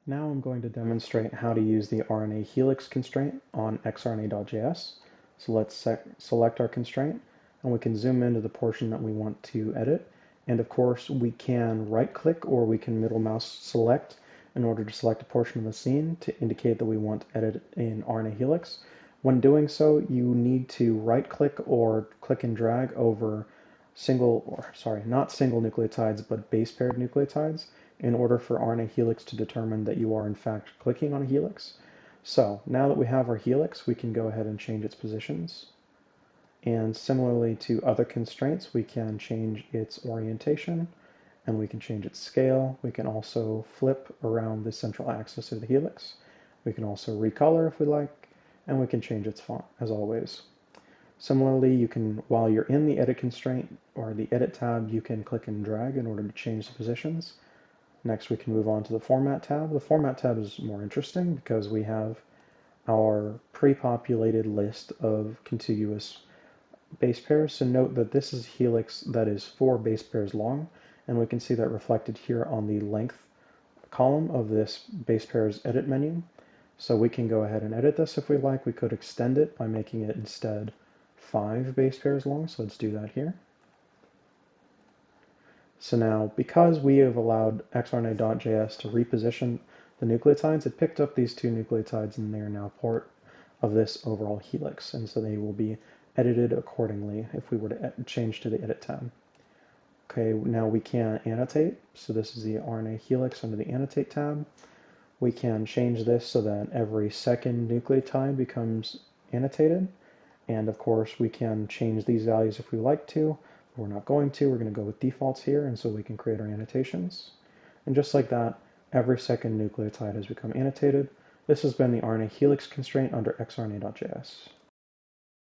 Now I'm going to demonstrate how to use the RNA helix constraint on XRNA.js. So let's select our constraint, and we can zoom into the portion that we want to edit. And of course, we can right-click or we can middle mouse select in order to select a portion of the scene to indicate that we want to edit in RNA helix. When doing so, you need to right-click or click and drag over not single nucleotides, but base paired nucleotides in order for RNA helix to determine that you are in fact clicking on a helix. So now that we have our helix, we can go ahead and change its positions. And similarly to other constraints, we can change its orientation and we can change its scale. We can also flip around the central axis of the helix. We can also recolor if we like, and we can change its font as always. Similarly, you can, while you're in the edit constraint or the edit tab, you can click and drag in order to change the positions. Next, we can move on to the Format tab. The Format tab is more interesting because we have our pre-populated list of contiguous base pairs. So note that this is helix that is 4 base pairs long, and we can see that reflected here on the length column of this base pairs edit menu. So we can go ahead and edit this if we like. We could extend it by making it instead 5 base pairs long. So let's do that here. So now, because we have allowed XRNA.js to reposition the nucleotides, it picked up these 2 nucleotides and they are now part of this overall helix. And so they will be edited accordingly if we were to change to the Edit tab. Okay, now we can annotate. So this is the RNA helix under the Annotate tab. We can change this so that every second nucleotide becomes annotated. And of course, we can change these values if we like to. We're not going to. We're going to go with defaults here, and so we can create our annotations. And just like that, every second nucleotide has become annotated. This has been the RNA helix constraint under XRNA.js.